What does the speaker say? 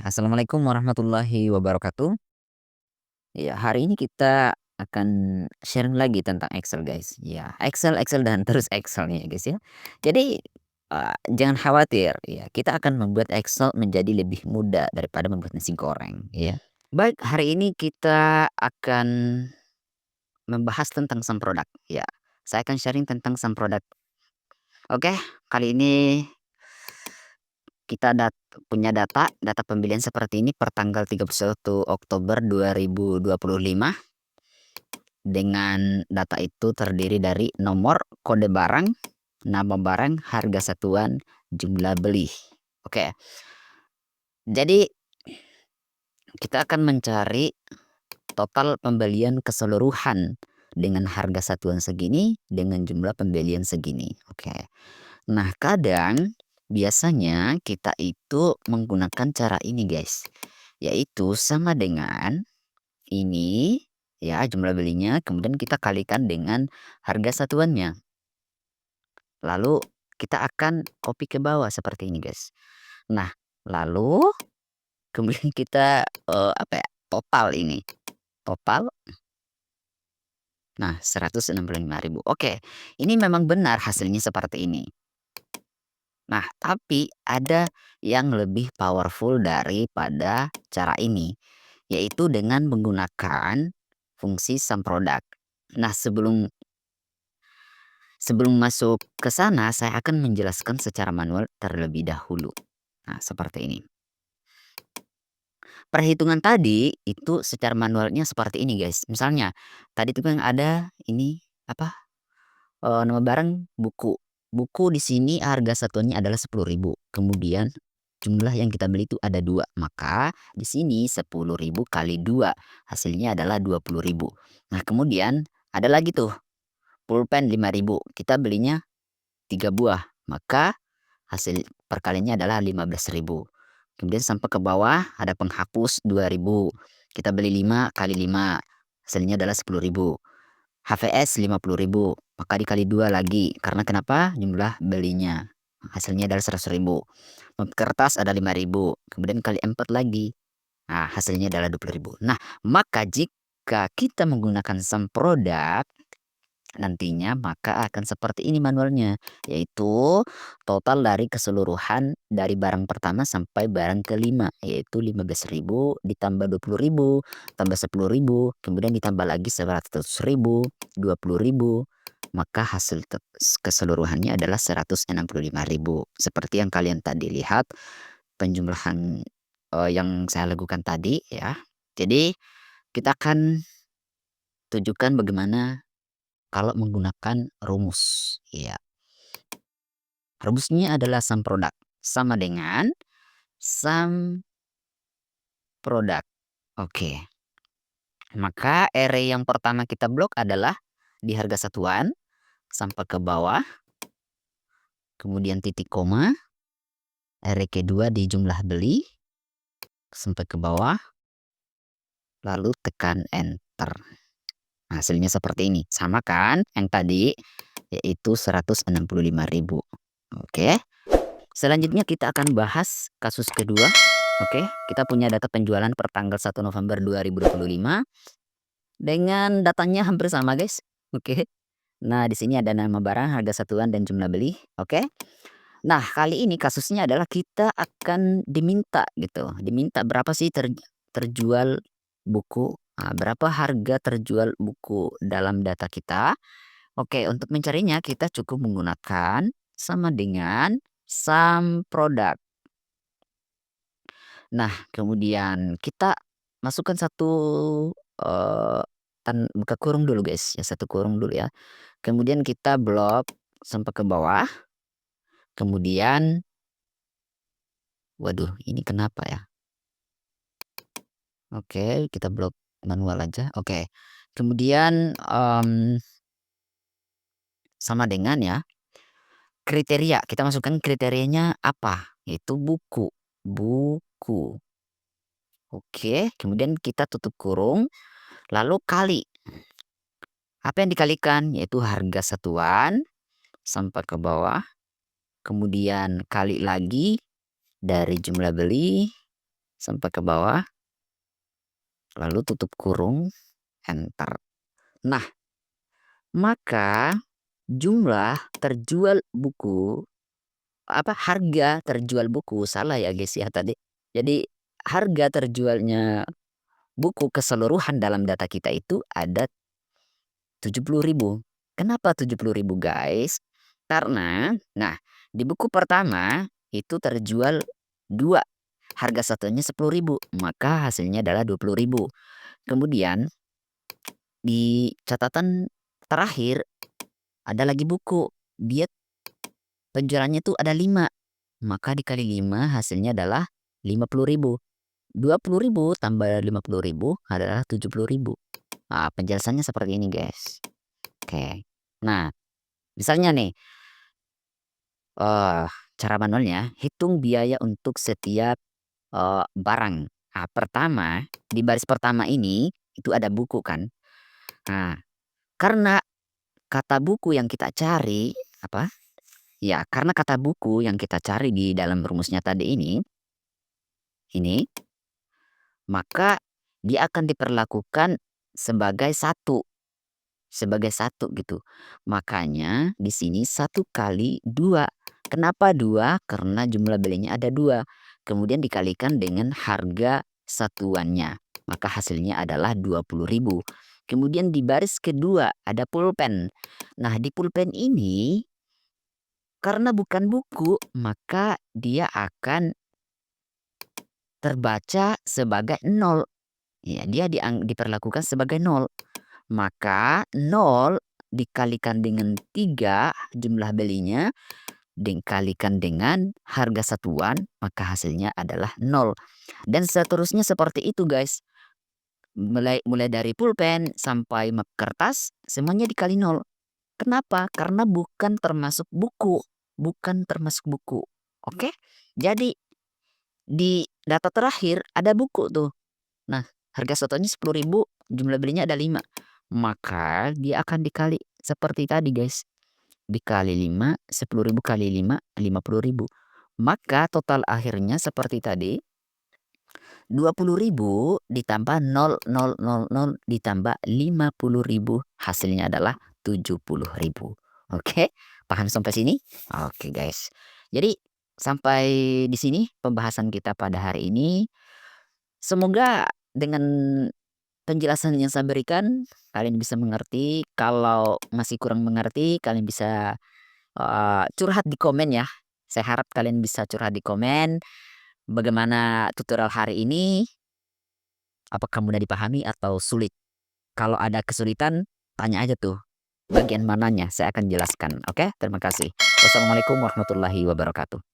Assalamualaikum warahmatullahi wabarakatuh. Ya, hari ini kita akan sharing lagi tentang Excel, guys. Ya, Excel, Excel dan terus Excel nih, ya, guys, ya. Jadi, jangan khawatir, ya, kita akan membuat Excel menjadi lebih mudah daripada membuat nasi goreng, ya. Baik, hari ini kita akan membahas tentang some product, ya. Saya akan sharing tentang some product. Oke, kali ini kita punya data pembelian seperti ini per tanggal 31 Oktober 2025. Dengan data itu terdiri dari nomor, kode barang, nama barang, harga satuan, jumlah beli. Oke. Jadi kita akan mencari total pembelian keseluruhan dengan harga satuan segini, dengan jumlah pembelian segini. Oke. Nah, kadang biasanya kita itu menggunakan cara ini, guys. Yaitu sama dengan ini, ya, jumlah belinya, kemudian kita kalikan dengan harga satuannya. Lalu kita akan copy ke bawah seperti ini, guys. Nah, lalu kemudian kita, apa ya, total ini, total, nah 165.000. Oke, ini memang benar hasilnya seperti ini. Nah, tapi ada yang lebih powerful daripada cara ini, yaitu dengan menggunakan fungsi sum product. Nah, sebelum sebelum masuk ke sana, saya akan menjelaskan secara manual terlebih dahulu. Nah, seperti ini. Perhitungan tadi itu secara manualnya seperti ini, guys. Misalnya, tadi itu kan ada ini apa, nama barang buku. Buku di sini harga satuannya adalah 10.000. Kemudian jumlah yang kita beli itu ada 2, maka di sini 10.000 kali 2 hasilnya adalah 20.000. Nah, kemudian ada lagi tuh pulpen 5.000, kita belinya 3 buah, maka hasil perkaliannya adalah 15.000. Kemudian sampai ke bawah ada penghapus 2.000, kita beli 5 kali 5 hasilnya adalah 10.000. HVS 50.000, maka dikali 2 lagi, karena kenapa? Jumlah belinya, hasilnya adalah 100.000. Kertas ada 5.000, kemudian kali 4 lagi, nah hasilnya adalah 20.000. Nah, maka jika kita menggunakan sum product nantinya, maka akan seperti ini manualnya, yaitu total dari keseluruhan dari barang pertama sampai barang kelima, yaitu 15.000 ditambah 20.000 tambah 10.000 kemudian ditambah lagi 100.000, 20.000, maka hasil keseluruhannya adalah 165.000. Seperti yang kalian tadi lihat penjumlahan, yang saya lakukan tadi, ya. Jadi kita akan tunjukkan bagaimana kalau menggunakan rumus, ya. Rumusnya adalah sum product, sama dengan sum product. Oke. Maka array yang pertama kita blok adalah di harga satuan sampai ke bawah, kemudian titik koma, array kedua di jumlah beli sampai ke bawah, lalu tekan enter. Hasilnya seperti ini, sama kan yang tadi, yaitu 165.000. Oke. Selanjutnya kita akan bahas kasus kedua. Oke, kita punya data penjualan per tanggal 1 November 2025 dengan datanya hampir sama, guys. Oke. Nah, di sini ada nama barang, harga satuan dan jumlah beli. Oke. Nah, kali ini kasusnya adalah kita akan diminta gitu. Diminta berapa sih terjual buku, berapa harga terjual buku dalam data kita. Oke, untuk mencarinya kita cukup menggunakan sama dengan sum product. Nah, kemudian kita masukkan satu, eee, buka kurung dulu, guys, ya, satu kurung dulu ya. Kemudian kita blok sampai ke bawah, kemudian waduh, ini kenapa ya? Oke, kita blok manual aja, oke. Kemudian, sama dengan ya, kriteria, kita masukkan kriterianya apa, yaitu buku, buku. Oke, kemudian kita tutup kurung, lalu kali. Apa yang dikalikan? Yaitu harga satuan sampai ke bawah, kemudian kali lagi dari jumlah beli sampai ke bawah, lalu tutup kurung, enter. Nah, maka jumlah terjual buku, harga terjual buku, salah ya guys ya tadi. Jadi harga terjualnya buku keseluruhan dalam data kita itu ada 70.000. Kenapa 70.000 guys? Karena, nah, di buku pertama itu terjual 2, harga satunya 10.000, maka hasilnya adalah 20.000. Kemudian di catatan terakhir ada lagi buku, dia penjualannya tuh ada 5, maka dikali 5 hasilnya adalah 50.000. 20.000 tambah 50.000 adalah 70.000. Nah, penjelasannya seperti ini guys. Oke. Nah, misalnya nih, cara manualnya hitung biaya untuk setiap barang. Nah, pertama di baris pertama ini itu ada buku kan. Nah, karena kata buku yang kita cari apa? Ya, karena kata buku yang kita cari di dalam rumusnya tadi ini, maka dia akan diperlakukan sebagai satu, gitu. Makanya di sini 1 kali 2. Kenapa 2? Karena jumlah belinya ada 2. Kemudian dikalikan dengan harga satuannya. Maka hasilnya adalah 20.000. Kemudian di baris kedua ada pulpen. Nah, di pulpen ini karena bukan buku, maka dia akan terbaca sebagai 0. Ya, dia diperlakukan sebagai 0. Maka 0 dikalikan dengan 3 jumlah belinya, dikalikan dengan harga satuan, maka hasilnya adalah 0. Dan seterusnya seperti itu guys. Mulai dari pulpen sampai map kertas, semuanya dikali 0. Kenapa? Karena bukan termasuk buku. Bukan termasuk buku. Oke? Jadi di data terakhir ada buku tuh. Nah, harga satuannya 10.000, jumlah belinya ada 5. Maka dia akan dikali seperti tadi guys. Dikali 5, 10.000 kali 5, 50.000. Maka total akhirnya seperti tadi, 20.000 ditambah 0,000 ditambah 50.000, hasilnya adalah 70.000. Oke, paham sampai sini? Oke guys. Jadi sampai di sini pembahasan kita pada hari ini. Semoga dengan penjelasan yang saya berikan kalian bisa mengerti. Kalau masih kurang mengerti, kalian bisa curhat di komen ya. Saya harap kalian bisa curhat di komen bagaimana tutorial hari ini, apakah mudah dipahami atau sulit. Kalau ada kesulitan, tanya aja tuh bagian mananya, saya akan jelaskan. Oke, terima kasih. Wassalamualaikum warahmatullahi wabarakatuh.